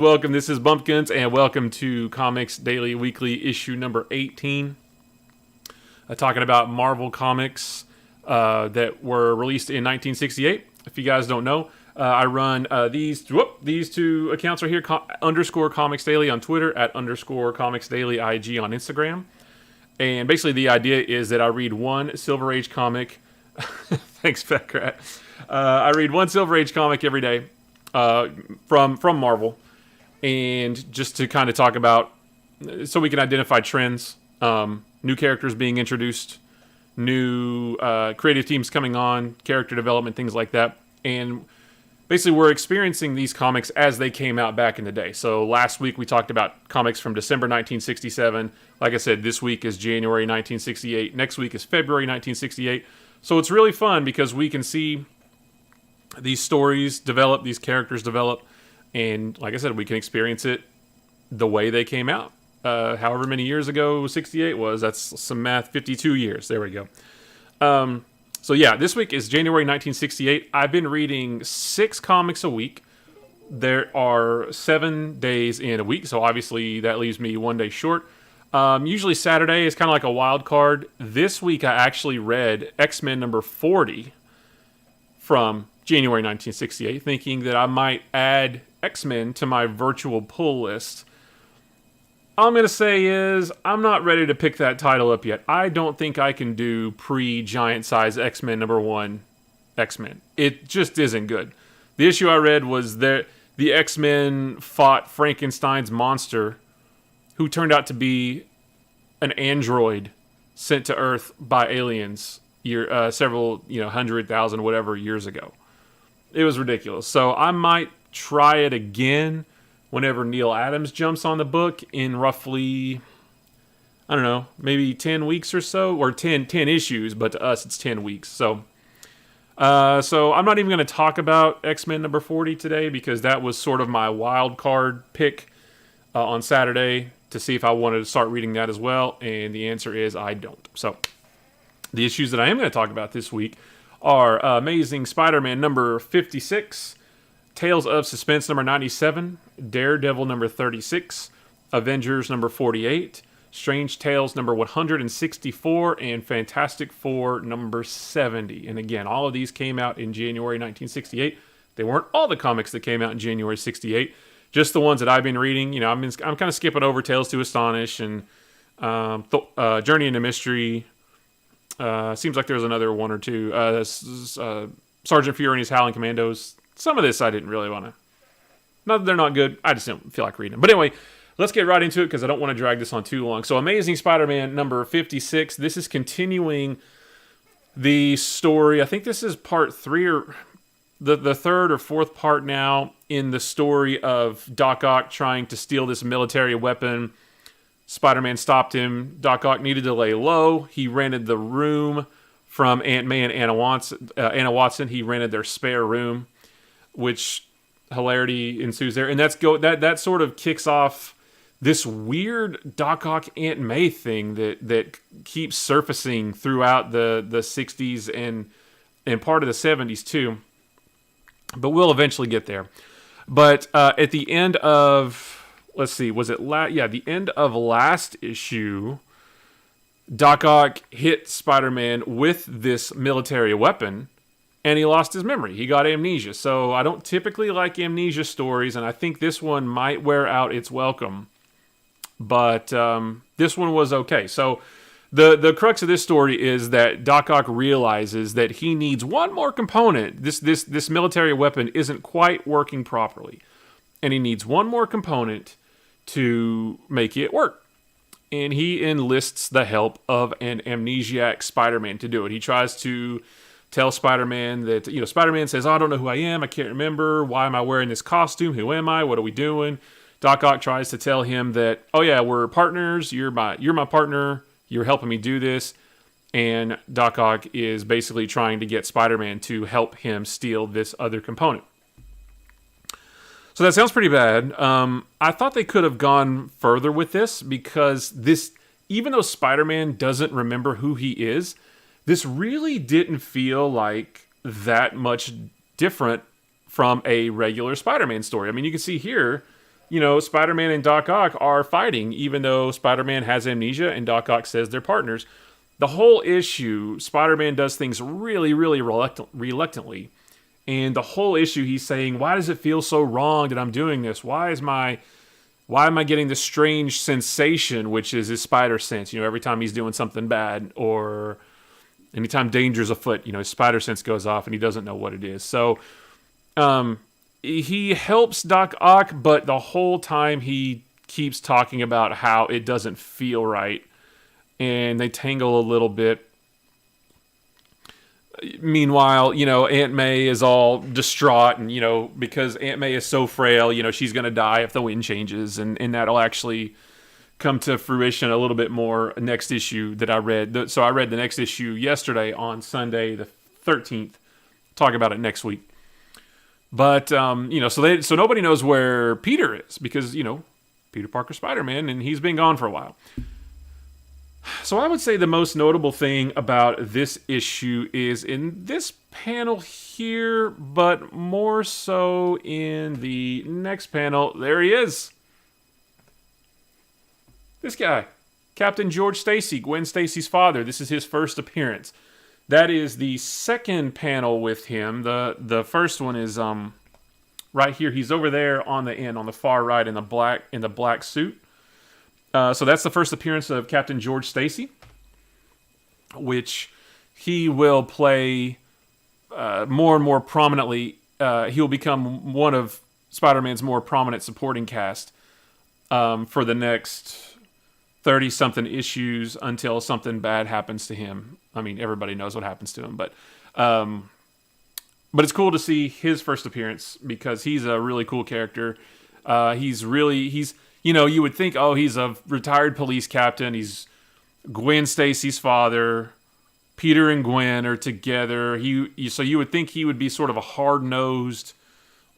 Welcome, this is Bumpkins, and welcome to Comics Daily Weekly issue number 18. Talking about Marvel comics that were released in 1968. If you guys don't know, I run these two accounts right here, underscore Comics Daily on Twitter, at underscore Comics Daily IG on Instagram. And basically the idea is that I read one Silver Age comic. Thanks, Fat Rat. I read one Silver Age comic every day from Marvel. And just to kind of talk about, so we can identify trends, new characters being introduced, new creative teams coming on, character development, things like that. And basically we're experiencing these comics as they came out back in the day. So last week we talked about comics from December 1967. Like I said, this week is January 1968. Next week is February 1968. So it's really fun because we can see these stories develop, these characters develop. And like I said, we can experience it the way they came out. However many years ago 68 was, that's some math, 52 years. There we go. So yeah, this week is January 1968. I've been reading 6 comics a week. There are 7 days in a week, so obviously that leaves me 1 day short. Usually Saturday is kind of like a wild card. This week I actually read X-Men number 40 from January 1968, thinking that I might add X-Men to my virtual pull list. All I'm going to say is I'm not ready to pick that title up yet. I don't think I can do pre-giant size X-Men number 1 X-Men. It just isn't good. The issue I read was that the X-Men fought Frankenstein's monster, who turned out to be an android sent to Earth by aliens several 100,000 whatever years ago. It was ridiculous. So I might try it again whenever Neil Adams jumps on the book in roughly, I don't know, maybe 10 weeks or so, or 10 issues, but to us it's 10 weeks. So I'm not even going to talk about X-Men number 40 today because that was sort of my wild card pick on Saturday to see if I wanted to start reading that as well, and the answer is I don't. So the issues that I am going to talk about this week are Amazing Spider-Man number 56, Tales of Suspense number 97, Daredevil number 36, Avengers number 48, Strange Tales number 164, and Fantastic Four number 70. And again, all of these came out in January 1968. They weren't all the comics that came out in January 68, just the ones that I've been reading. I'm kind of skipping over Tales to Astonish and Journey into Mystery. Seems like there's another one or two. Sergeant Fury and his Howling Commandos. Some of this I didn't really want to. Not that they're not good. I just don't feel like reading them. But anyway, let's get right into it because I don't want to drag this on too long. So Amazing Spider-Man number 56. This is continuing the story. I think this is part 3 or the third or fourth part now in the story of Doc Ock trying to steal this military weapon. Spider-Man stopped him. Doc Ock needed to lay low. He rented the room from Aunt May and Anna Watson. He rented their spare room, which hilarity ensues there. And that sort of kicks off this weird Doc Ock Aunt May thing that keeps surfacing throughout the 60s and part of the 70s too. But we'll eventually get there. But at the end of, let's see, was it the end of last issue, Doc Ock hit Spider-Man with this military weapon, and he lost his memory. He got amnesia. So I don't typically like amnesia stories, and I think this one might wear out its welcome. But this one was okay. So the crux of this story is that Doc Ock realizes that he needs one more component. This military weapon isn't quite working properly, and he needs one more component to make it work. And he enlists the help of an amnesiac Spider-Man to do it. He tries to tell Spider-Man that, Spider-Man says, "Oh, I don't know who I am. I can't remember. Why am I wearing this costume? Who am I? What are we doing?" Doc Ock tries to tell him that, "Oh yeah, we're partners. You're my partner. You're helping me do this." And Doc Ock is basically trying to get Spider-Man to help him steal this other component. So that sounds pretty bad. I thought they could have gone further with this because even though Spider-Man doesn't remember who he is, this really didn't feel like that much different from a regular Spider-Man story. I mean, you can see here Spider-Man and Doc Ock are fighting, even though Spider-Man has amnesia and Doc Ock says they're partners. The whole issue, Spider-Man does things really, really reluctantly. And the whole issue, he's saying, why does it feel so wrong that I'm doing this? Why am I getting this strange sensation, which is his spider sense? Every time he's doing something bad or anytime danger's afoot, his spider sense goes off and he doesn't know what it is. So he helps Doc Ock, but the whole time he keeps talking about how it doesn't feel right. And they tangle a little bit. Meanwhile, Aunt May is all distraught, and, because Aunt May is so frail, she's going to die if the wind changes, and that'll actually come to fruition a little bit more next issue that I read. So I read the next issue yesterday on Sunday, the 13th. Talk about it next week. But, so nobody knows where Peter is because, Peter Parker Spider-Man, and he's been gone for a while. So I would say the most notable thing about this issue is in this panel here, but more so in the next panel. There he is. This guy, Captain George Stacy, Gwen Stacy's father. This is his first appearance. That is the second panel with him. The first one is right here. He's over there on the end, on the far right, in the black suit. So that's the first appearance of Captain George Stacy, which he will play more and more prominently. He will become one of Spider-Man's more prominent supporting cast for the next 30-something issues until something bad happens to him. I mean, everybody knows what happens to him, but it's cool to see his first appearance because he's a really cool character. He's you would think, he's a retired police captain. He's Gwen Stacy's father. Peter and Gwen are together. So you would think he would be sort of a hard-nosed,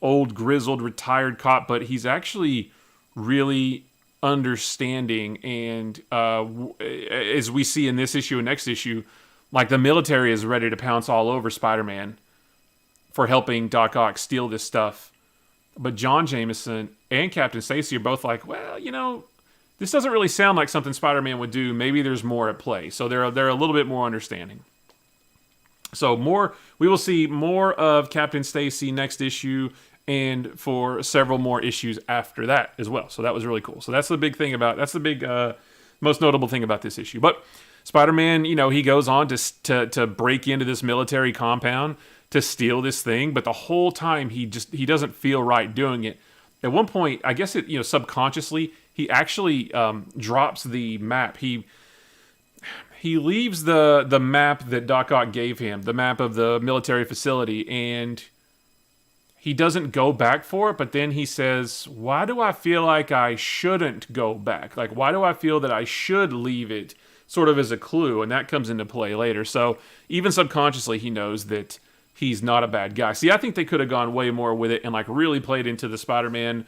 old, grizzled, retired cop, but he's actually really understanding. And as we see in this issue and next issue, like the military is ready to pounce all over Spider-Man for helping Doc Ock steal this stuff. But John Jameson and Captain Stacy are both like, well, this doesn't really sound like something Spider-Man would do. Maybe there's more at play. So they're a little bit more understanding. So we will see more of Captain Stacy next issue and for several more issues after that as well. So that was really cool. So that's the big most notable thing about this issue. But Spider-Man, he goes on to break into this military compound to steal this thing, but the whole time he doesn't feel right doing it. At one point, I guess it subconsciously, he actually drops the map. He leaves the map that Doc Ock gave him, the map of the military facility, and he doesn't go back for it, but then he says, why do I feel like I shouldn't go back? Like, why do I feel that I should leave it, sort of as a clue, and that comes into play later. So even subconsciously, he knows that he's not a bad guy. See, I think they could have gone way more with it and really played into the Spider-Man.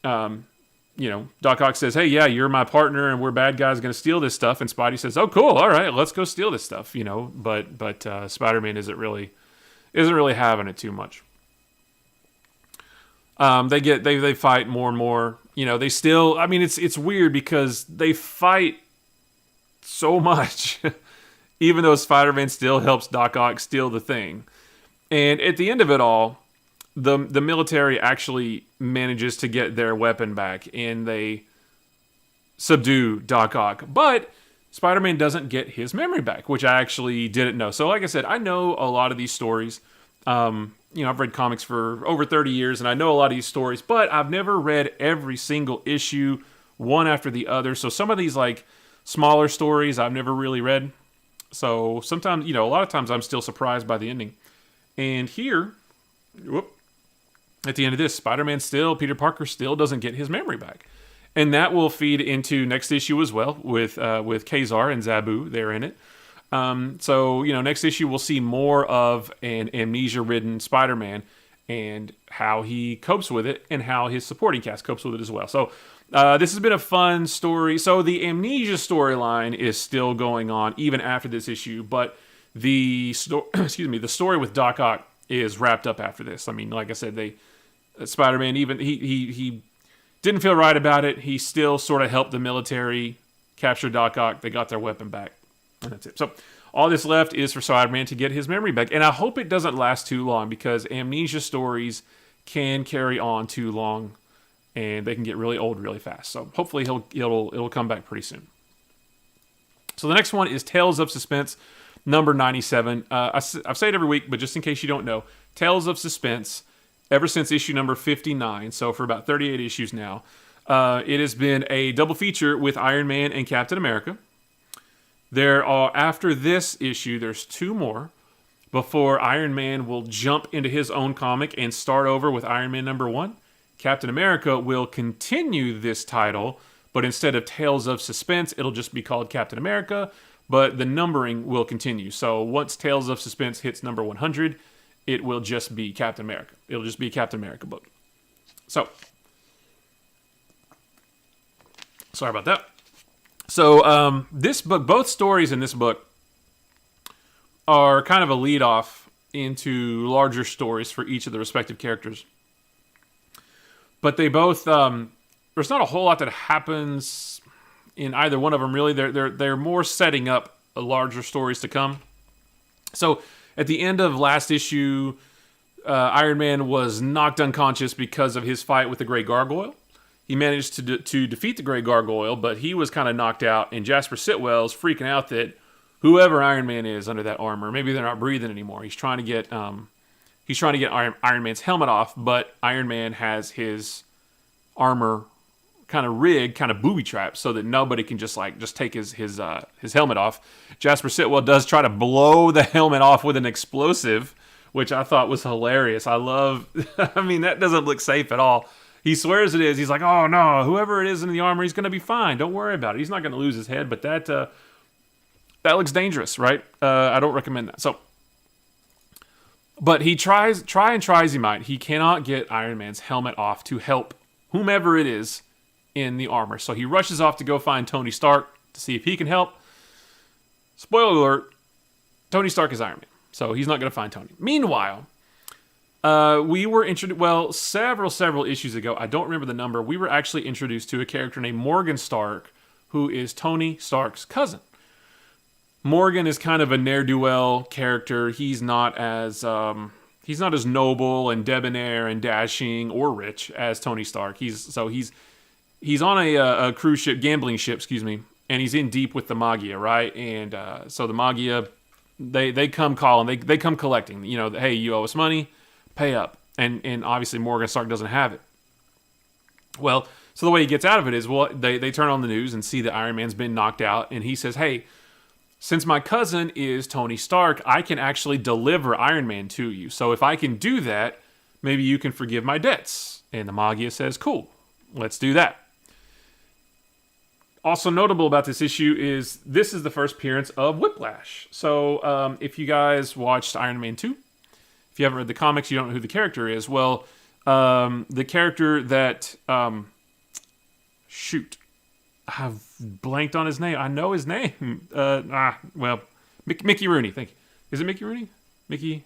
Doc Ock says, hey, yeah, you're my partner and we're bad guys going to steal this stuff. And Spidey says, oh, cool. All right, let's go steal this stuff, But Spider-Man isn't really having it too much. They fight more and more. They still, it's weird because they fight so much. Even though Spider-Man still helps Doc Ock steal the thing. And at the end of it all, the military actually manages to get their weapon back, and they subdue Doc Ock. But Spider-Man doesn't get his memory back, which I actually didn't know. So like I said, I know a lot of these stories. I've read comics for over 30 years, and I know a lot of these stories, but I've never read every single issue, one after the other. So some of these, smaller stories I've never really read. So sometimes, a lot of times I'm still surprised by the ending. And here, at the end of this, Peter Parker still doesn't get his memory back. And that will feed into next issue as well with Kazar and Zabu. They're in it. So next issue we'll see more of an amnesia-ridden Spider-Man and how he copes with it and how his supporting cast copes with it as well. So this has been a fun story. So the amnesia storyline is still going on even after this issue, but the story with Doc Ock is wrapped up after this. I mean, like I said, Spider-Man, even he Didn't feel right about it. He still sort of helped the military capture Doc Ock. They got their weapon back. And that's it. So all that's left is for Spider-Man to get his memory back. And I hope it doesn't last too long, because amnesia stories can carry on too long and they can get really old really fast. So hopefully it'll come back pretty soon. So the next one is Tales of Suspense number 97. I've said it every week, but just in case you don't know, Tales of Suspense, ever since issue number 59, so for about 38 issues now, it has been a double feature with Iron Man and Captain America. There are, after this issue, there's 2 more before Iron Man will jump into his own comic and start over with Iron Man number 1. Captain America will continue this title, but instead of Tales of Suspense, it'll just be called Captain America, but the numbering will continue. So once Tales of Suspense hits number 100, it will just be Captain America. It'll just be a Captain America book. So, sorry about that. So, this book, both stories in this book are kind of a lead-off into larger stories for each of the respective characters. But they both, there's not a whole lot that happens in either one of them, really. They're more setting up larger stories to come. So, at the end of last issue, Iron Man was knocked unconscious because of his fight with the Grey Gargoyle. He managed to defeat the Grey Gargoyle, but he was kind of knocked out, and Jasper Sitwell's freaking out that whoever Iron Man is under that armor, maybe they're not breathing anymore. He's trying to get Iron Man's helmet off, but Iron Man has his armor kind of rigged, kind of booby trapped, so that nobody can just take his helmet off. Jasper Sitwell does try to blow the helmet off with an explosive, which I thought was hilarious. I mean, that doesn't look safe at all. He swears it is. He's like, oh no, whoever it is in the armor, he's going to be fine. Don't worry about it. He's not going to lose his head, but that looks dangerous, right? I don't recommend that. So, but he try as he might, he cannot get Iron Man's helmet off to help whomever it is in the armor. So he rushes off to go find Tony Stark to see if he can help. Spoiler alert, Tony Stark is Iron Man, so he's not going to find Tony. Meanwhile, we were introduced, several issues ago, I don't remember the number, we were actually introduced to a character named Morgan Stark, who is Tony Stark's cousin. Morgan is kind of a ne'er-do-well character. He's not as noble and debonair and dashing or rich as Tony Stark. He's on a cruise ship, gambling ship, and he's in deep with the Magia, right? And so the Magia, they come calling, they come collecting. You know, hey, you owe us money, pay up. And obviously Morgan Stark doesn't have it. Well, so the way he gets out of it is, they turn on the news and see that Iron Man's been knocked out, and he says, hey, since my cousin is Tony Stark, I can actually deliver Iron Man to you. So if I can do that, maybe you can forgive my debts. And the Magia says, cool, let's do that. Also notable about this issue is this is the first appearance of Whiplash. So if you guys watched Iron Man 2, if you haven't read the comics, you don't know who the character is. Well, the character that... I've blanked on his name. I know his name. Mickey Rooney. Thank you. Is it Mickey Rooney? Mickey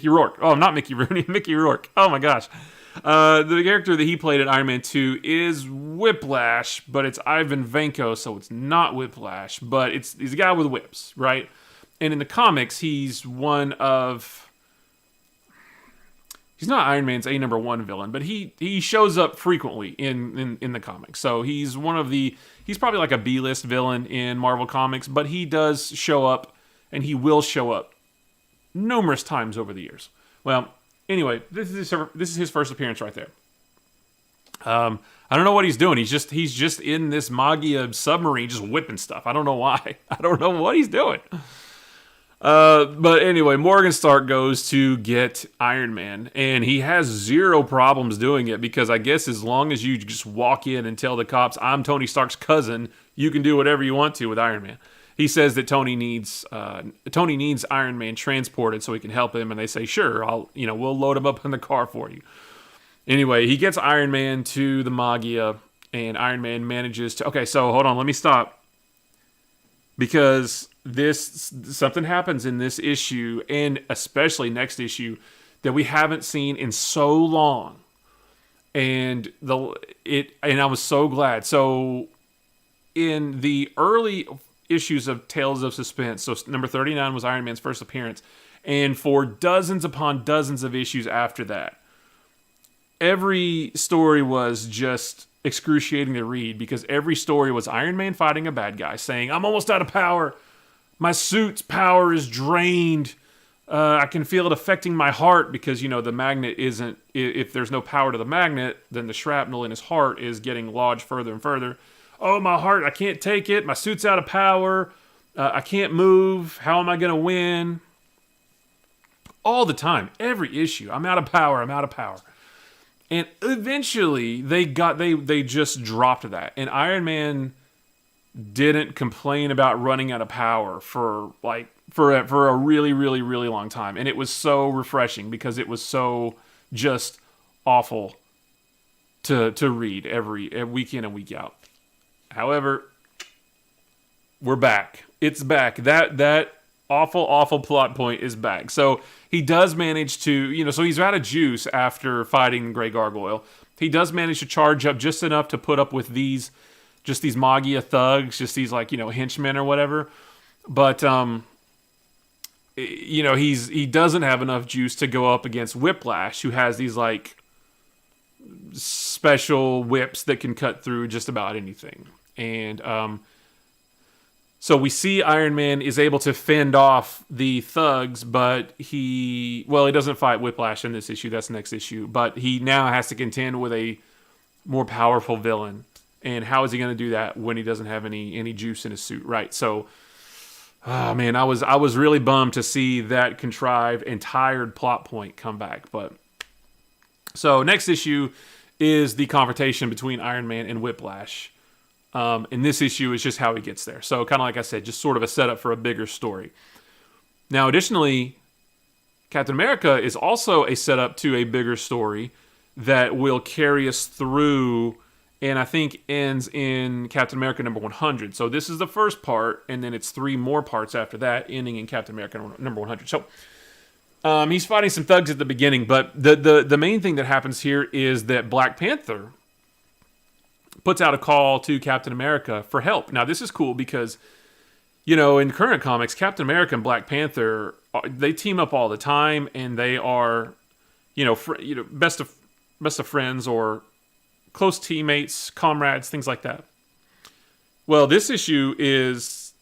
Rourke. Oh, not Mickey Rooney. Mickey Rourke. Oh my gosh. The character that he played in Iron Man 2 is Whiplash, but it's Ivan Vanko, so it's not Whiplash. But he's a guy with whips, right? And in the comics, he's one of... He's not Iron Man's #1 villain, but he shows up frequently in the comics. So he's he's probably like a B-list villain in Marvel Comics, but he does show up, and he will show up numerous times over the years. Well, anyway, this is his first appearance right there. I don't know what he's doing. He's just in this Magia submarine, just whipping stuff. I don't know why. I don't know what he's doing. But anyway, Morgan Stark goes to get Iron Man, and he has zero problems doing it, because I guess as long as you just walk in and tell the cops, I'm Tony Stark's cousin, you can do whatever you want to with Iron Man. He says that Tony needs Iron Man transported so he can help him, and they say, sure, we'll load him up in the car for you. Anyway, he gets Iron Man to the Magia, and Iron Man manages to... Okay, so hold on, let me stop. Because something happens in this issue, and especially next issue, that we haven't seen in so long. and I was so glad. So in the early issues of Tales of Suspense, so number 39 was Iron Man's first appearance, and for dozens upon dozens of issues after that, every story was just excruciating to read, because every story was Iron Man fighting a bad guy, saying, "I'm almost out of power. My suit's power is drained. I can feel it affecting my heart," because, the magnet isn't... If there's no power to the magnet, then the shrapnel in his heart is getting lodged further and further. "Oh, my heart, I can't take it. My suit's out of power. I can't move. How am I going to win?" All the time. Every issue. "I'm out of power. I'm out of power." And eventually, they just dropped that. And Iron Man didn't complain about running out of power for a really, really, really long time. And it was so refreshing, because it was so just awful to read every week in and week out. However, we're back. It's back. That awful plot point is back. So he does manage to, so he's out of juice after fighting Grey Gargoyle. He does manage to charge up just enough to put up with these Magia thugs, just these henchmen or whatever. But he doesn't have enough juice to go up against Whiplash, who has these special whips that can cut through just about anything. And so we see Iron Man is able to fend off the thugs, but he doesn't fight Whiplash in this issue. That's the next issue. But he now has to contend with a more powerful villain. And how is he going to do that when he doesn't have any juice in his suit, right? So, oh man, I was really bummed to see that contrived and tired plot point come back. But so next issue is the confrontation between Iron Man and Whiplash. And this issue is just how he gets there. So kind of like I said, just sort of a setup for a bigger story. Now, additionally, Captain America is also a setup to a bigger story that will carry us through, and I think ends in Captain America number 100. So this is the first part, and then it's 3 more parts after that, ending in Captain America number 100. So he's fighting some thugs at the beginning, but the main thing that happens here is that Black Panther puts out a call to Captain America for help. Now, this is cool because, in current comics, Captain America and Black Panther, they team up all the time, and they are, best of friends or close teammates, comrades, things like that. Well, this issue is,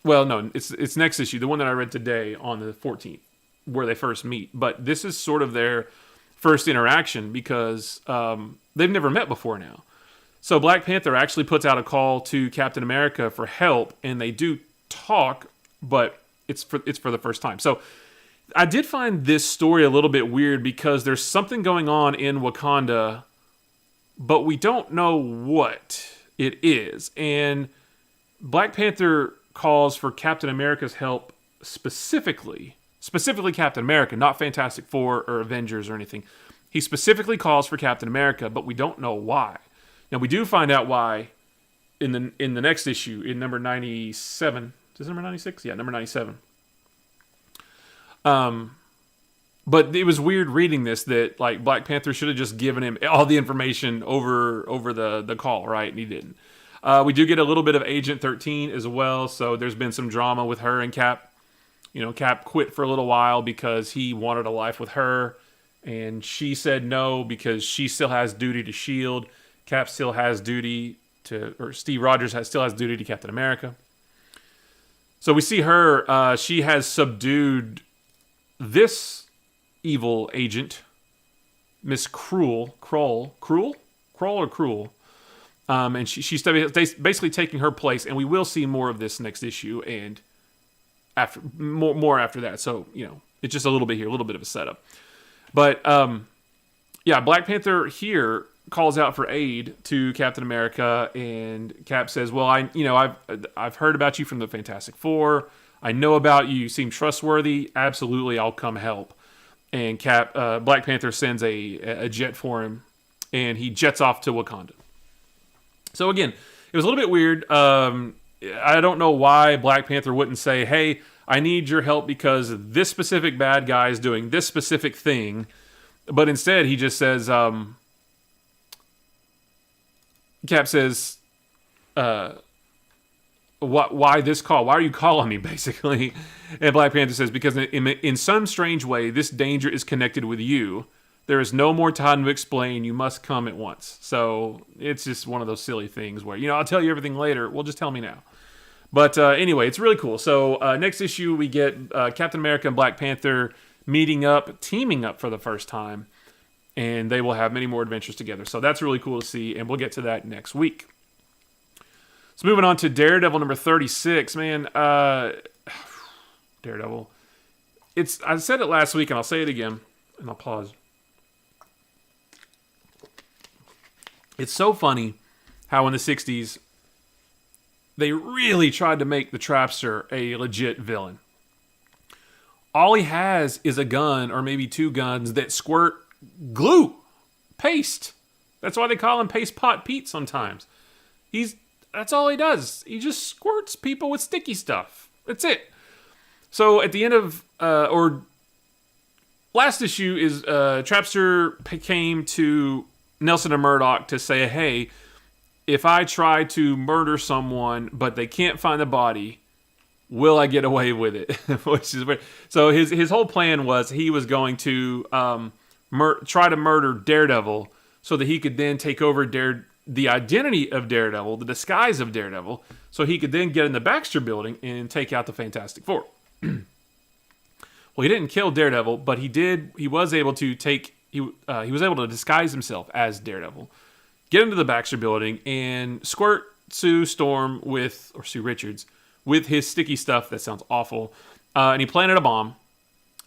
it's next issue, the one that I read today on the 14th, where they first meet. But this is sort of their first interaction, because they've never met before now. So Black Panther actually puts out a call to Captain America for help, and they do talk, but it's for the first time. So I did find this story a little bit weird, because there's something going on in Wakanda, but we don't know what it is. And Black Panther calls for Captain America's help specifically Captain America, not Fantastic Four or Avengers or anything. He specifically calls for Captain America, but we don't know why. Now, we do find out why in the next issue, in number 97. Is this number 96? Yeah, number 97. But it was weird reading this, that Black Panther should have just given him all the information over the call, right? And he didn't. We do get a little bit of Agent 13 as well, so there's been some drama with her and Cap. Cap quit for a little while because he wanted a life with her, and she said no because she still has duty to S.H.I.E.L.D. Cap still has duty or Steve Rogers still has duty to Captain America. So we see her, she has subdued this evil agent, Miss Krull, and she's basically taking her place, and we will see more of this next issue, and more after that. So, it's just a little bit here, a little bit of a setup. But, Black Panther here calls out for aid to Captain America, and Cap says, "Well, I've heard about you from the Fantastic Four. I know about you. You seem trustworthy. Absolutely, I'll come help." And Black Panther sends a jet for him, and he jets off to Wakanda. So again, it was a little bit weird. I don't know why Black Panther wouldn't say, "Hey, I need your help because this specific bad guy is doing this specific thing," but instead he just says, Cap says, why this call? Why are you calling me, basically? And Black Panther says, because in some strange way, this danger is connected with you. There is no more time to explain. You must come at once. So it's just one of those silly things where, I'll tell you everything later. Well, just tell me now. But anyway, it's really cool. So next issue, we get Captain America and Black Panther teaming up for the first time. And they will have many more adventures together. So that's really cool to see. And we'll get to that next week. So moving on to Daredevil number 36. Man, Daredevil. I said it last week, and I'll say it again. And I'll pause. It's so funny how in the 60s, they really tried to make the Trapster a legit villain. All he has is a gun, or maybe two guns, that squirt glue, paste. That's why they call him Paste Pot Pete sometimes. That's all he does. He just squirts people with sticky stuff. That's it. So at the end of, last issue is Trapster came to Nelson and Murdoch to say, hey, if I try to murder someone but they can't find the body, will I get away with it? Which is weird. So his whole plan was he was going to try to murder Daredevil so that he could then take over the identity of Daredevil, the disguise of Daredevil, so he could then get in the Baxter Building and take out the Fantastic Four. Well, he didn't kill Daredevil, but he was able to disguise himself as Daredevil, get into the Baxter Building, and squirt Sue Richards with his sticky stuff. That sounds awful. And he planted a bomb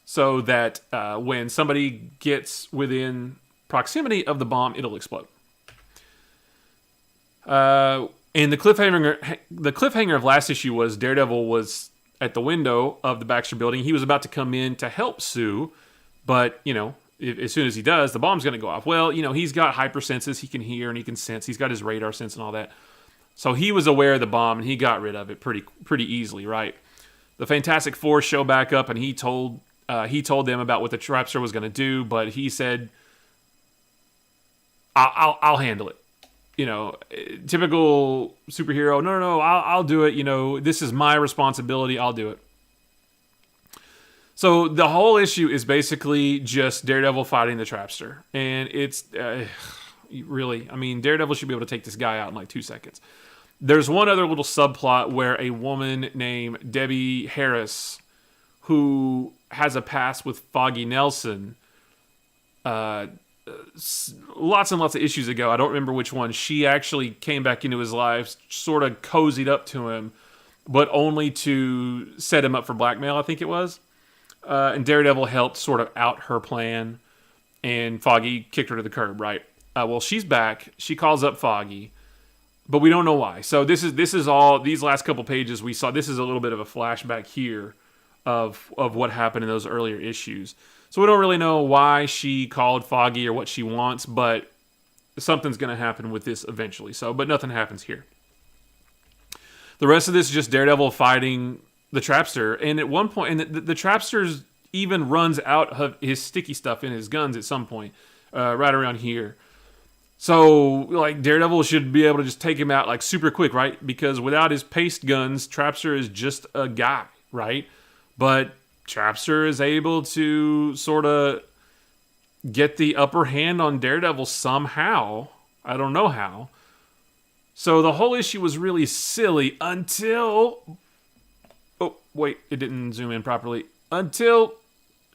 so that when somebody gets within proximity of the bomb, it'll explode. And the cliffhanger of last issue was Daredevil was at the window of the Baxter Building. He was about to come in to help Sue, but, as soon as he does, the bomb's going to go off. Well, he's got hypersenses. He can hear and he can sense. He's got his radar sense and all that. So he was aware of the bomb and he got rid of it pretty easily, right? The Fantastic Four show back up and he told them about what the Trapster was going to do, but he said, I'll handle it. Typical superhero. No, I'll do it. This is my responsibility. I'll do it. So the whole issue is basically just Daredevil fighting the Trapster. And it's really, Daredevil should be able to take this guy out in like 2 seconds. There's one other little subplot where a woman named Debbie Harris, who has a past with Foggy Nelson, lots and lots of issues ago, I don't remember which one, she actually came back into his life, sort of cozied up to him, but only to set him up for blackmail, I think it was. And Daredevil helped sort of out her plan, and Foggy kicked her to the curb, right? Well, she's back. She calls up Foggy, but we don't know why. So this is all, these last couple pages we saw, this is a little bit of a flashback here of what happened in those earlier issues. So we don't really know why she called Foggy or what she wants, but something's going to happen with this eventually. But nothing happens here. The rest of this is just Daredevil fighting the Trapster, and at one point, and the Trapster even runs out of his sticky stuff in his guns at some point, right around here. So, like, Daredevil should be able to just take him out, like, super quick, right? Because without his paste guns, Trapster is just a guy, right? But Trapster is able to sort of get the upper hand on Daredevil somehow. I don't know how. So the whole issue was really silly until... Oh, wait, it didn't zoom in properly. Until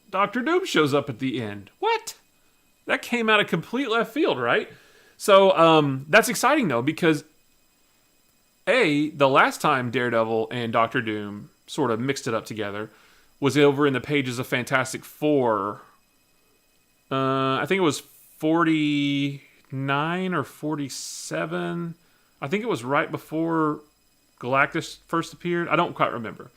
Dr. Doom shows up at the end. What? That came out of complete left field, right? So that's exciting, though, because the last time Daredevil and Dr. Doom sort of mixed it up together was over in the pages of Fantastic Four. I think it was 49 or 47. I think it was right before Galactus first appeared. I don't quite remember.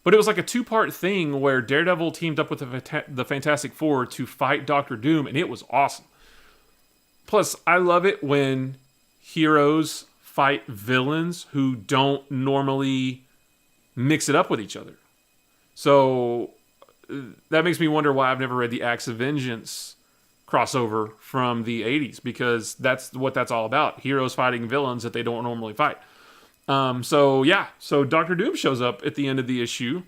But it was like a two-part thing where Daredevil teamed up with the Fantastic Four to fight Dr. Doom, and it was awesome. Plus, I love it when heroes fight villains who don't normally mix it up with each other. So that makes me wonder why I've never read the Acts of Vengeance crossover from the 80s, because that's what that's all about. Heroes fighting villains that they don't normally fight. So Doctor Doom shows up at the end of the issue.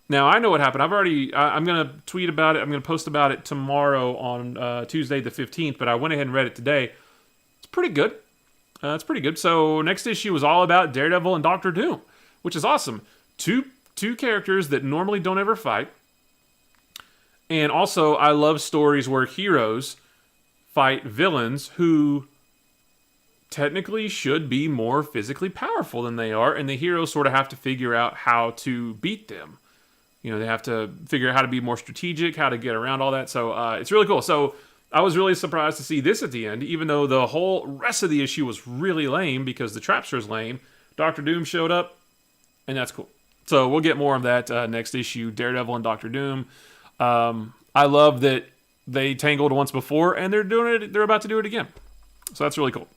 Now, I know what happened. I'm going to tweet about it. I'm going to post about it tomorrow on Tuesday the 15th, but I went ahead and read it today. It's pretty good. So next issue was all about Daredevil and Doctor Doom, which is awesome. Two characters that normally don't ever fight. And also, I love stories where heroes fight villains who technically should be more physically powerful than they are, and the heroes sort of have to figure out how to beat them. They have to figure out how to be more strategic, how to get around all that. So it's really cool. So I was really surprised to see this at the end, even though the whole rest of the issue was really lame because the Trapster's lame. Doctor Doom showed up, and that's cool. So we'll get more of that next issue, Daredevil and Doctor Doom. I love that they tangled once before, and they're about to do it again. So that's really cool.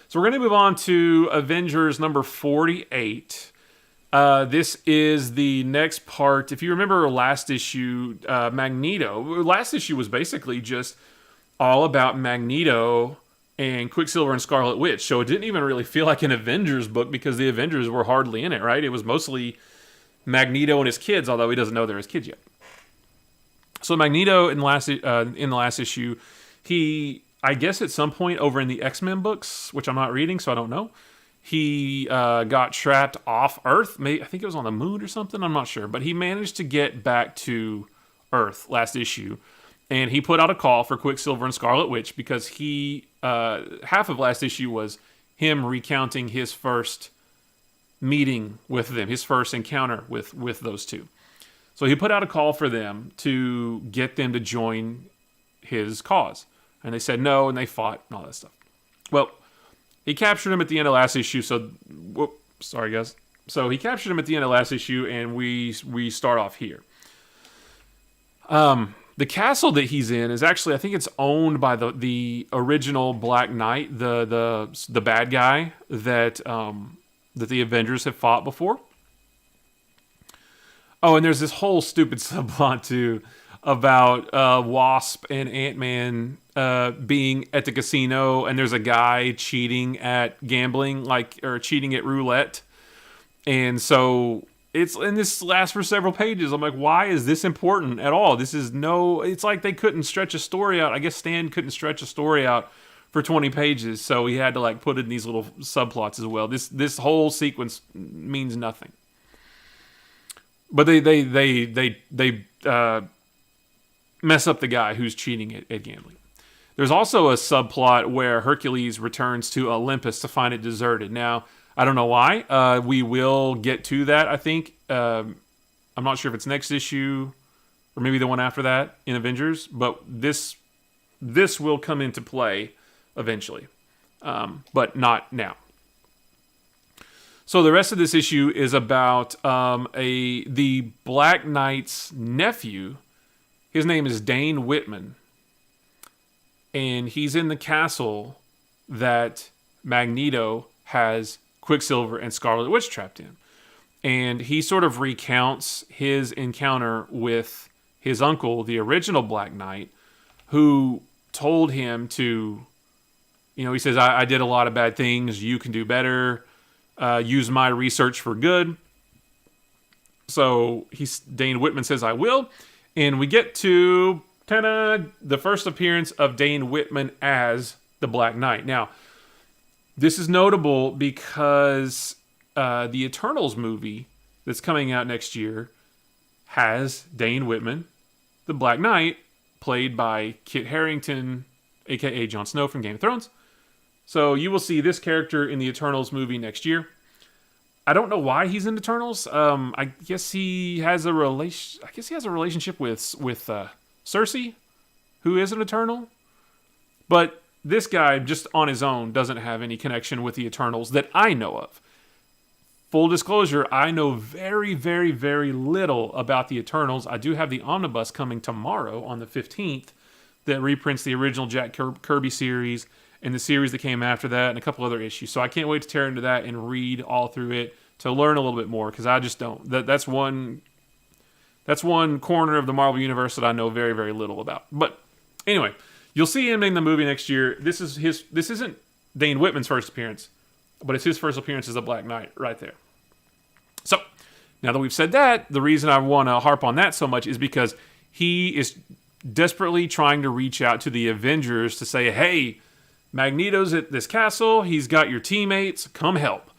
So we're going to move on to Avengers number 48. This is the next part. If you remember last issue, Magneto. Last issue was basically just all about Magneto and Quicksilver and Scarlet Witch. So it didn't even really feel like an Avengers book because the Avengers were hardly in it, right? It was mostly Magneto and his kids, although he doesn't know they're his kids yet. So Magneto in the last issue, he, I guess at some point over in the X-Men books, which I'm not reading, so I don't know, he got trapped off Earth. I think it was on the moon or something. I'm not sure. But he managed to get back to Earth last issue. And he put out a call for Quicksilver and Scarlet Witch because half of last issue was him recounting his first meeting with them, his first encounter with those two. So he put out a call for them to get them to join his cause. And they said no, and they fought and all that stuff. Well, he captured him at the end of last issue, sorry guys. So he captured him at the end of last issue, and we start off here. The castle that he's in is actually, I think it's owned by the original Black Knight, the bad guy that the Avengers have fought before. Oh, and there's this whole stupid subplot too about Wasp and Ant-Man being at the casino, and there's a guy cheating at gambling, or cheating at roulette. And so this lasts for several pages. I'm like, why is this important at all? It's like they couldn't stretch a story out. I guess Stan couldn't stretch a story out for 20 pages, so he had to put in these little subplots as well. This whole sequence means nothing. But they mess up the guy who's cheating at gambling. There's also a subplot where Hercules returns to Olympus to find it deserted. Now, I don't know why. We will get to that, I think. I'm not sure if it's next issue or maybe the one after that in Avengers, but this will come into play eventually, but not now. So the rest of this issue is about the Black Knight's nephew. His name is Dane Whitman. And he's in the castle that Magneto has Quicksilver and Scarlet Witch trapped in. And he sort of recounts his encounter with his uncle, the original Black Knight, who told him to, he says, I did a lot of bad things. You can do better. Use my research for good. So Dane Whitman says, I will. And we get to kind of the first appearance of Dane Whitman as the Black Knight. Now, this is notable because the Eternals movie that's coming out next year has Dane Whitman, the Black Knight, played by Kit Harington, a.k.a. Jon Snow from Game of Thrones. So you will see this character in the Eternals movie next year. I don't know why he's in Eternals. I guess he has a relationship with Cersei, who is an Eternal. But this guy, just on his own, doesn't have any connection with the Eternals that I know of. Full disclosure, I know very, very, very little about the Eternals. I do have the omnibus coming tomorrow on the 15th that reprints the original Jack Kirby series and the series that came after that and a couple other issues. So I can't wait to tear into that and read all through it to learn a little bit more, because I just don't. That's one corner of the Marvel Universe that I know very, very little about. But Anyway, you'll see him in the movie next year. This isn't Dane Whitman's first appearance, but it's his first appearance as the Black Knight right there. So, now that we've said that, the reason I want to harp on that so much is because he is desperately trying to reach out to the Avengers to say, hey, Magneto's at this castle, he's got your teammates, come help.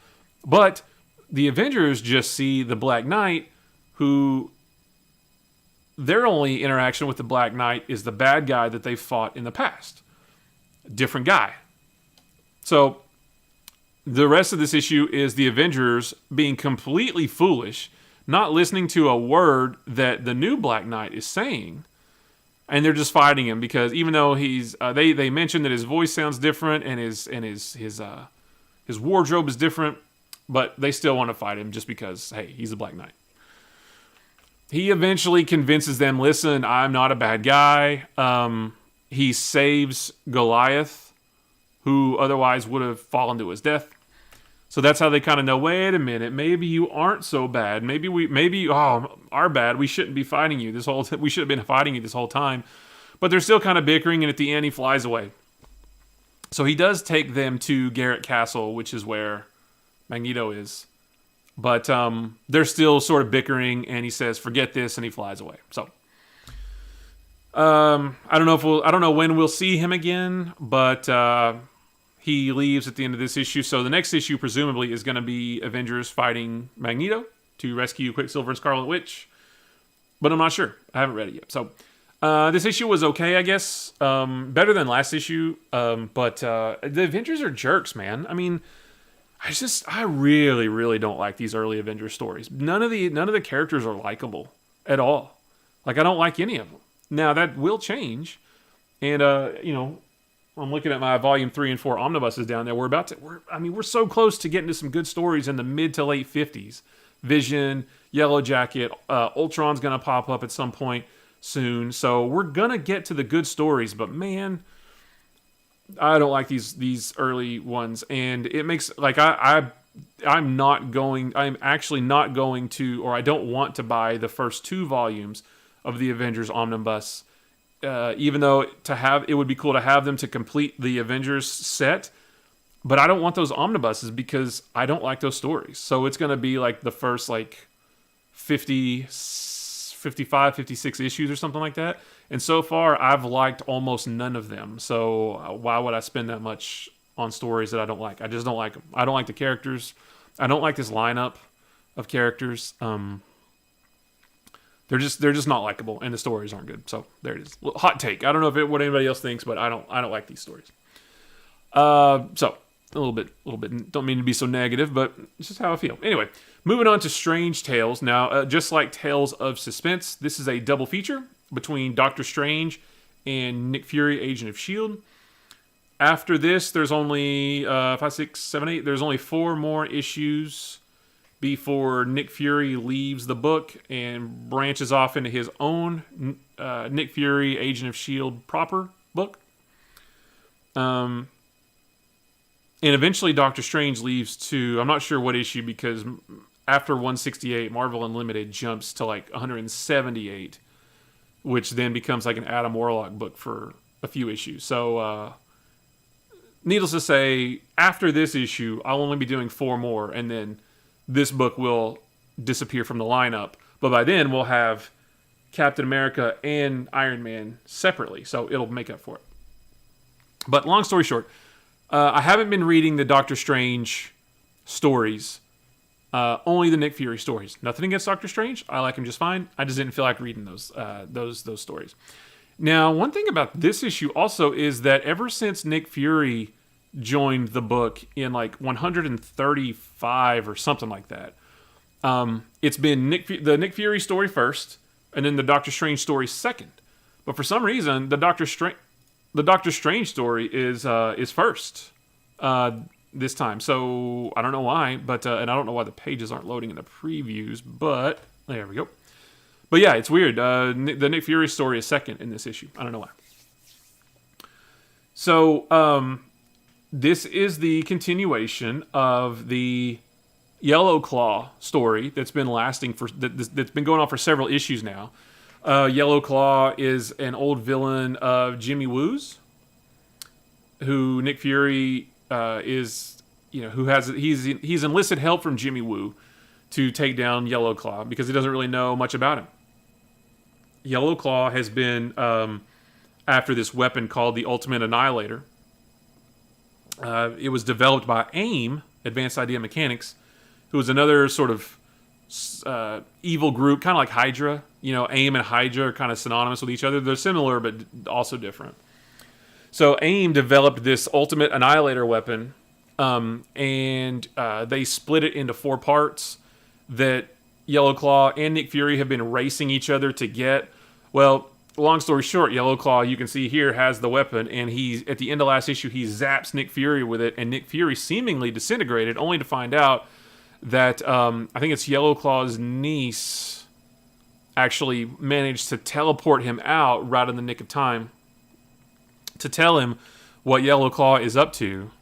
But the Avengers just see the Black Knight, who their only interaction with the Black Knight is the bad guy that they fought in the past. Different guy. So the rest of this issue is the Avengers being completely foolish, not listening to a word that the new Black Knight is saying, and they're just fighting him because even though he's they mentioned that his voice sounds different and his wardrobe is different, but they still want to fight him just because, hey, he's a Black Knight. He eventually convinces them, listen, I'm not a bad guy. He saves Goliath, who otherwise would have fallen to his death. So that's how they kind of know, wait a minute, maybe you aren't so bad. Maybe our bad. We shouldn't be fighting you we should have been fighting you this whole time. But they're still kind of bickering, and at the end he flies away. So he does take them to Garrett Castle, which is where Magneto is. But they're still sort of bickering, and he says, forget this, and he flies away. So I don't know when we'll see him again, but he leaves at the end of this issue. So the next issue, presumably, is going to be Avengers fighting Magneto to rescue Quicksilver and Scarlet Witch. But I'm not sure. I haven't read it yet. So this issue was okay, I guess. Better than last issue. But the Avengers are jerks, man. I mean, I really, really don't like these early Avengers stories. None of the characters are likable at all. Like, I don't like any of them. Now, that will change. And, I'm looking at my volume 3 and 4 omnibuses down there. We're so close to getting to some good stories in the mid to late 50s. Vision, Yellow Jacket, Ultron's going to pop up at some point soon. So we're going to get to the good stories, but man, I don't like these early ones. And it makes, like, I'm actually not going to, or I don't want to buy the first 2 volumes of the Avengers Omnibus. Even though it would be cool to have them to complete the Avengers set, but I don't want those omnibuses because I don't like those stories. So it's going to be like the first 50, 55, 56 issues or something like that. And so far, I've liked almost none of them. So why would I spend that much on stories that I don't like? I just don't like them. I don't like the characters. I don't like this lineup of characters. They're just not likable, and the stories aren't good. So there it is. Hot take. I don't know what anybody else thinks, but I don't like these stories. So a little bit. Don't mean to be so negative, but it's just how I feel. Anyway, moving on to Strange Tales. Now, just like Tales of Suspense, this is a double feature between Doctor Strange and Nick Fury, Agent of S.H.I.E.L.D. After this, there's only 5, 6, 7, 8. There's only 4 more issues before Nick Fury leaves the book and branches off into his own Nick Fury, Agent of S.H.I.E.L.D. proper book. And eventually Doctor Strange leaves to, I'm not sure what issue, because after 168, Marvel Unlimited jumps to 178, which then becomes like an Adam Warlock book for a few issues. So, needless to say, after this issue, I'll only be doing 4 more, and then this book will disappear from the lineup. But by then, we'll have Captain America and Iron Man separately, so it'll make up for it. But long story short, I haven't been reading the Doctor Strange stories, only the Nick Fury stories. Nothing against Doctor Strange. I like him just fine. I just didn't feel like reading those stories. Now, one thing about this issue also is that ever since Nick Fury joined the book in 135 or something like that, it's been the Nick Fury story first, and then the Doctor Strange story second. But for some reason, the Doctor Strange story is first this time. So I don't know why, but and I don't know why the pages aren't loading in the previews. But there we go. But yeah, it's weird. The Nick Fury story is second in this issue. I don't know why. So this is the continuation of the Yellow Claw story that's been lasting that's been going on for several issues now. Yellow Claw is an old villain of Jimmy Woo's, who Nick Fury is, he's enlisted help from Jimmy Woo to take down Yellow Claw because he doesn't really know much about him. Yellow Claw has been after this weapon called the Ultimate Annihilator. It was developed by AIM, Advanced Idea Mechanics, who was another sort of evil group, kind of like Hydra. AIM and Hydra are kind of synonymous with each other. They're similar, but also different. So AIM developed this Ultimate Annihilator weapon, and they split it into 4 parts that Yellow Claw and Nick Fury have been racing each other to get. Well, long story short, Yellow Claw, you can see here, has the weapon, and at the end of last issue, he zaps Nick Fury with it, and Nick Fury seemingly disintegrated, only to find out that I think it's Yellow Claw's niece actually managed to teleport him out right in the nick of time to tell him what Yellow Claw is up to.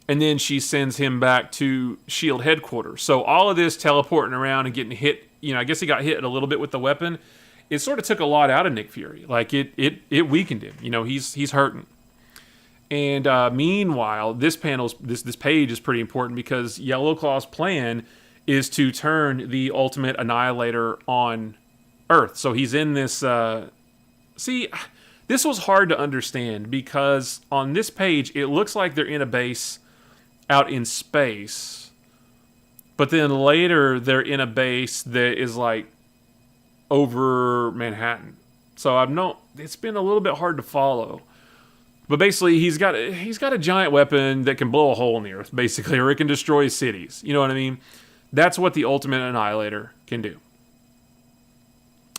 And then she sends him back to S.H.I.E.L.D. headquarters. So all of this teleporting around and getting hit, I guess he got hit a little bit with the weapon. It sort of took a lot out of Nick Fury. Like, it weakened him. He's hurting. And meanwhile, this page is pretty important because Yellow Claw's plan is to turn the Ultimate Annihilator on Earth. So he's in this... this was hard to understand because on this page, it looks like they're in a base out in space. But then later, they're in a base that is like over Manhattan. So it's been a little bit hard to follow. But basically, he's got a giant weapon that can blow a hole in the earth, basically, or it can destroy cities. You know what I mean? That's what the Ultimate Annihilator can do.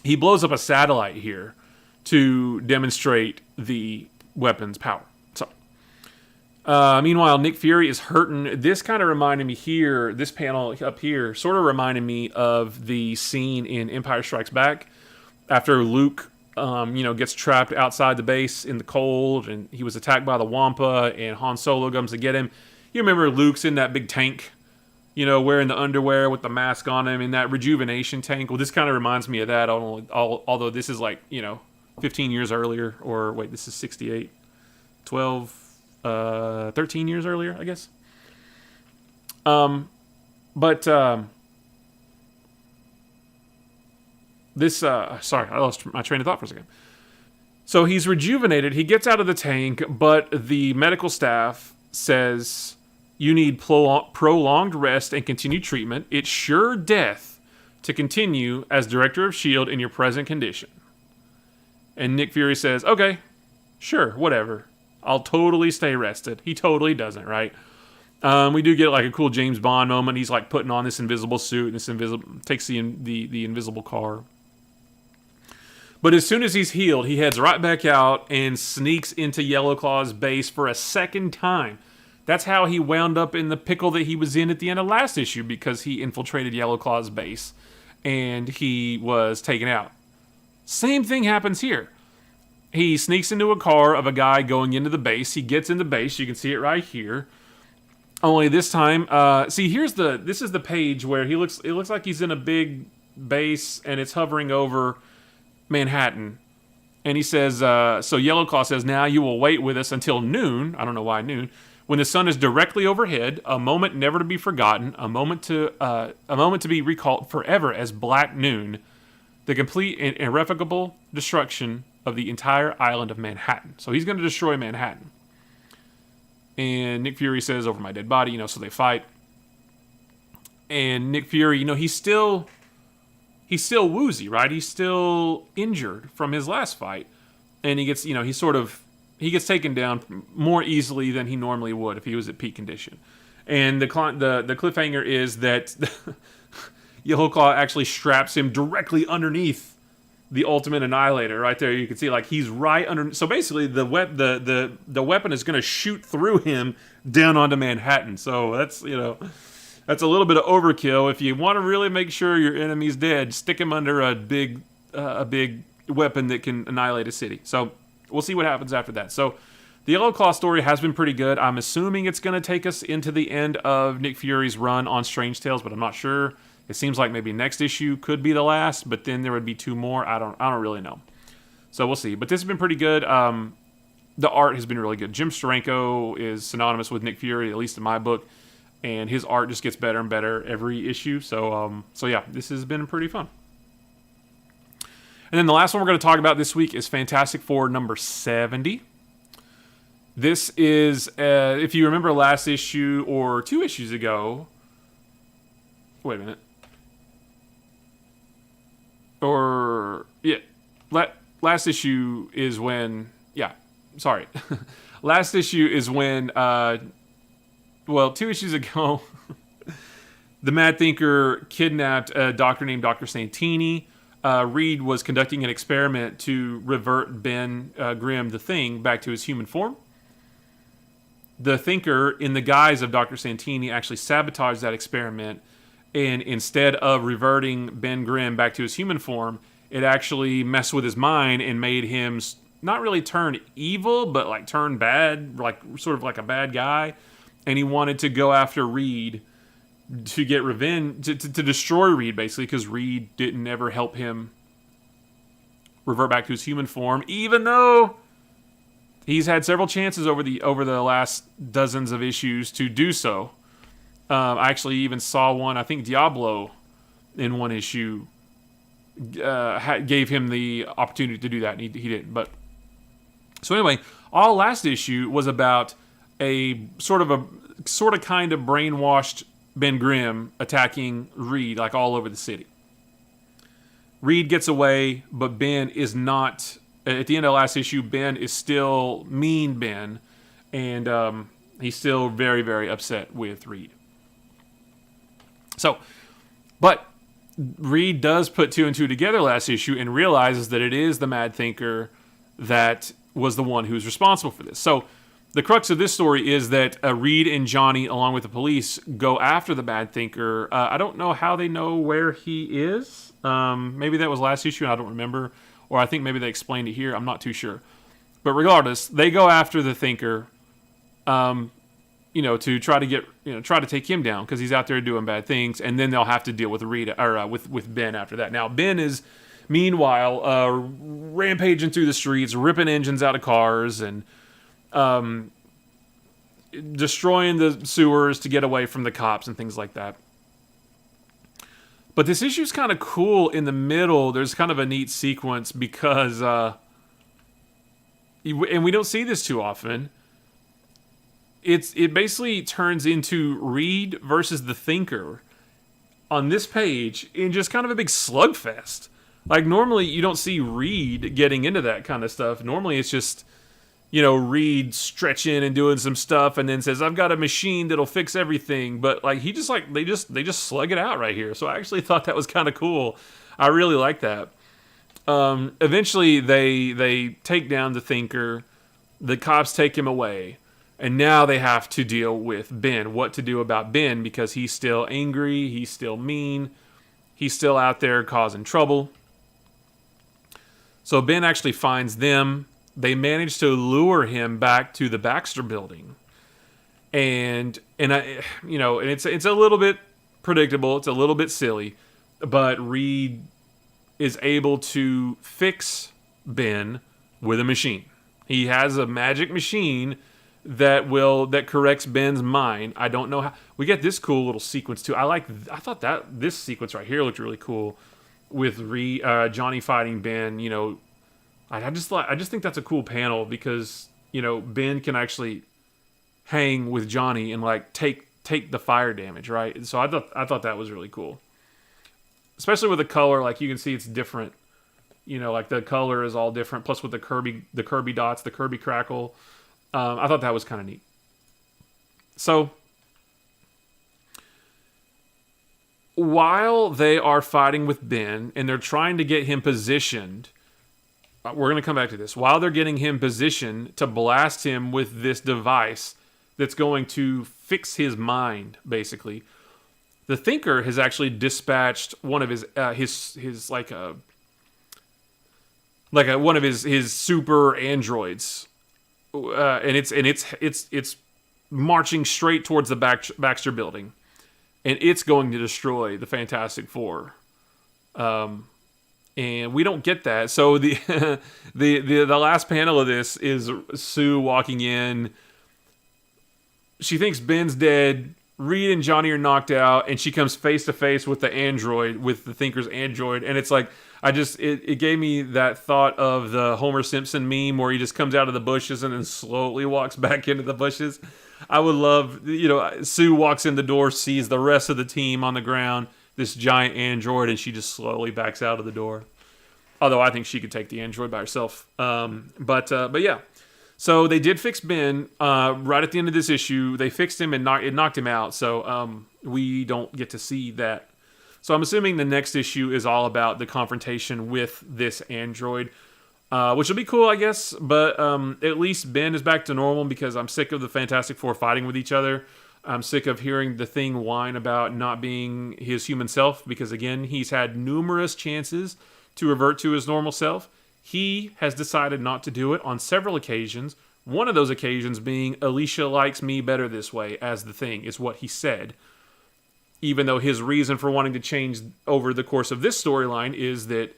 He blows up a satellite here to demonstrate the weapon's power. So, meanwhile, Nick Fury is hurting. This kind of reminded me here, this panel up here, sort of reminded me of the scene in Empire Strikes Back after Luke gets trapped outside the base in the cold, and he was attacked by the Wampa, and Han Solo comes to get him. You remember Luke's in that big tank, wearing the underwear with the mask on him in that rejuvenation tank. Well, this kind of reminds me of that, although this is 15 years earlier, or wait, this is 68, 13 years earlier, I guess. Sorry, I lost my train of thought for a second. So he's rejuvenated. He gets out of the tank, but the medical staff says you need prolonged rest and continued treatment. It's sure death to continue as director of S.H.I.E.L.D. in your present condition. And Nick Fury says, okay, sure, whatever. I'll totally stay rested. He totally doesn't, right? We do get a cool James Bond moment. He's putting on this invisible suit and takes the invisible car. But as soon as he's healed, he heads right back out and sneaks into Yellow Claw's base for a second time. That's how he wound up in the pickle that he was in at the end of last issue, because he infiltrated Yellow Claw's base and he was taken out. Same thing happens here. He sneaks into a car of a guy going into the base. He gets in the base. You can see it right here. Only this time, this is the page where it looks like he's in a big base and it's hovering over Manhattan. And he says, so Yellow Claw says, now you will wait with us until noon. I don't know why noon. When the sun is directly overhead, a moment never to be forgotten, a moment to be recalled forever as Black Noon, the complete and irrevocable destruction of the entire island of Manhattan. So he's going to destroy Manhattan. And Nick Fury says, over my dead body, so they fight. And Nick Fury, he's still woozy, right? He's still injured from his last fight. And he gets, he gets taken down more easily than he normally would if he was at peak condition. And the cliffhanger is that Yellow Claw actually straps him directly underneath the Ultimate Annihilator. Right there, you can see he's right under. So basically, the weapon is going to shoot through him down onto Manhattan. So that's that's a little bit of overkill. If you want to really make sure your enemy's dead, stick him under a big weapon that can annihilate a city. So we'll see what happens after that. So the Yellow Claw story has been pretty good. I'm assuming it's going to take us into the end of Nick Fury's run on Strange Tales, but I'm not sure. It seems like maybe next issue could be the last, but then there would be 2 more. I don't really know. So we'll see. But this has been pretty good. The art has been really good. Jim Steranko is synonymous with Nick Fury, at least in my book, and his art just gets better and better every issue. So yeah, this has been pretty fun. And then the last one we're going to talk about this week is Fantastic Four number 70. This is, if you remember last issue or 2 issues ago. Wait a minute. Or, yeah. Last issue is when, yeah, sorry. Last issue is when, 2 issues ago, the Mad Thinker kidnapped a doctor named Dr. Santini. Reed was conducting an experiment to revert Ben Grimm, the Thing, back to his human form. The Thinker, in the guise of Dr. Santini, actually sabotaged that experiment, and instead of reverting Ben Grimm back to his human form, it actually messed with his mind and made him not really turn evil, but like turn bad, like sort of like a bad guy. And he wanted to go after Reed to get revenge, to destroy Reed, basically, because Reed didn't ever help him revert back to his human form, even though he's had several chances over the last dozens of issues to do so. I actually even saw one, I think Diablo, in one issue, gave him the opportunity to do that, and he didn't. But so anyway, all last issue was about a sort of kind of brainwashed Ben Grimm attacking Reed, like all over the city. Reed gets away, but Ben is not. At the end of last issue, Ben is still mean Ben, and he's still very, very upset with Reed. So, but Reed does put 2 and 2 together last issue and realizes that it is the Mad Thinker that was the one who's responsible for this. So the crux of this story is that Reed and Johnny, along with the police, go after the Mad Thinker. I don't know how they know where he is. Maybe that was last issue and I don't remember. Or I think maybe they explained it here. I'm not too sure. But regardless, they go after the Thinker, to try to take him down because he's out there doing bad things, and then they'll have to deal with Reed or with Ben after that. Now Ben is meanwhile rampaging through the streets, ripping engines out of cars, and destroying the sewers to get away from the cops and things like that. But this issue is kind of cool. In the middle, there's kind of a neat sequence because, and we don't see this too often. It basically turns into Reed versus the Thinker on this page in just kind of a big slugfest. Like normally you don't see Reed getting into that kind of stuff. Normally it's just, Reed stretching and doing some stuff and then says, I've got a machine that'll fix everything. But like he just like they just slug it out right here. So I actually thought that was kind of cool. I really like that. Eventually they take down the Thinker. The cops take him away. And now they have to deal with Ben. What to do about Ben, because he's still angry, he's still mean, he's still out there causing trouble. So Ben actually finds them. They manage to lure him back to the Baxter building. And it's a little bit predictable, it's a little bit silly, but Reed is able to fix Ben with a machine. He has a magic machine that corrects Ben's mind. I don't know how. We get this cool little sequence too. I thought that this sequence right here looked really cool with Johnny fighting Ben. I just think that's a cool panel because Ben can actually hang with Johnny and like take the fire damage, right? So I thought that was really cool, especially with the color. Like you can see it's different. Like the color is all different. Plus with the Kirby dots, the Kirby crackle. I thought that was kind of neat. So, while they are fighting with Ben and they're trying to get him positioned, we're going to come back to this. While they're getting him positioned to blast him with this device that's going to fix his mind, basically, the Thinker has actually dispatched one of his one of his super androids. And it's marching straight towards the Baxter building, and it's going to destroy the Fantastic Four. And we don't get that. So the the last panel of this is Sue walking in. She thinks Ben's dead. Reed and Johnny are knocked out, and she comes face to face with the android, with the Thinker's android, and it's like it gave me that thought of the Homer Simpson meme where he just comes out of the bushes and then slowly walks back into the bushes. I would love, Sue walks in the door, sees the rest of the team on the ground, this giant android, and she just slowly backs out of the door. Although I think she could take the android by herself. But yeah. So they did fix Ben right at the end of this issue. They fixed him and it knocked him out. So we don't get to see that. So I'm assuming the next issue is all about the confrontation with this android, which will be cool, I guess. But at least Ben is back to normal because I'm sick of the Fantastic Four fighting with each other. I'm sick of hearing the Thing whine about not being his human self because, again, he's had numerous chances to revert to his normal self. He has decided not to do it on several occasions. One of those occasions being, Alicia likes me better this way as the Thing, is what he said. Even though his reason for wanting to change over the course of this storyline is that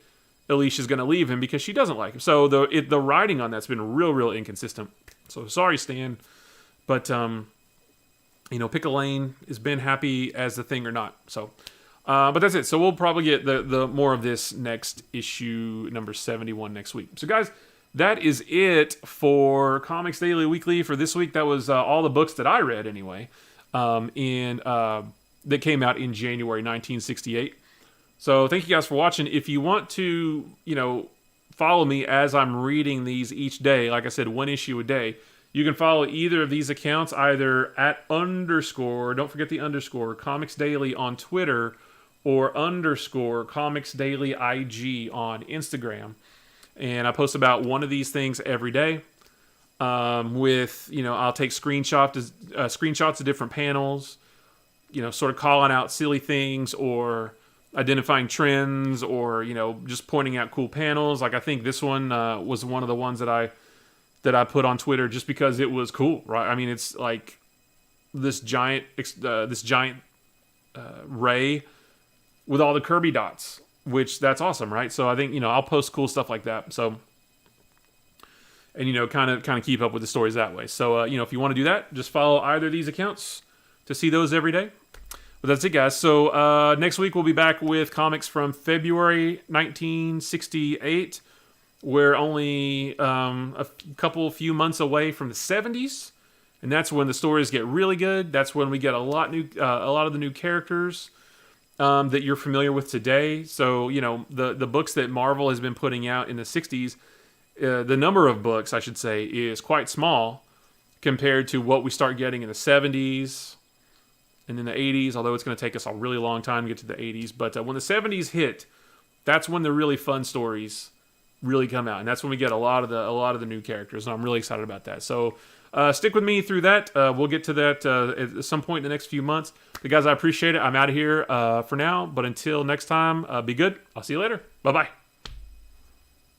Alicia's going to leave him because she doesn't like him. So the writing on that's been real inconsistent. So sorry, Stan. But, pick a lane. Is Ben happy as the Thing or not? So... but that's it. So we'll probably get the more of this next issue, number 71, next week. So guys, that is it for Comics Daily Weekly for this week. That was all the books that I read anyway, that came out in January 1968. So thank you guys for watching. If you want to, follow me as I'm reading these each day, like I said, one issue a day, you can follow either of these accounts, either at _, don't forget the _ Comics Daily on Twitter, or _ Comics Daily IG on Instagram. And I post about one of these things every day. I'll take screenshots of different panels, sort of calling out silly things or identifying trends or, just pointing out cool panels. Like I think this one was one of the ones that I put on Twitter just because it was cool, right? I mean, it's like this giant ray with all the Kirby dots, which that's awesome, right? So I think, I'll post cool stuff like that. So, and, kind of keep up with the stories that way. So, if you want to do that, just follow either of these accounts to see those every day. But that's it, guys. So next week we'll be back with comics from February 1968. We're only a few months away from the 70s, and that's when the stories get really good. That's when we get a lot of the new characters that you're familiar with today. So, the books that Marvel has been putting out in the 60s, the number of books, I should say, is quite small compared to what we start getting in the 70s and in the 80s, although it's going to take us a really long time to get to the 80s. But when the 70s hit, that's when the really fun stories really come out, and that's when we get a lot of the new characters, and I'm really excited about that. So stick with me through that. We'll get to that at some point in the next few months. But guys, I appreciate it. I'm out of here for now, but until next time, be good. I'll see you later. Bye-bye.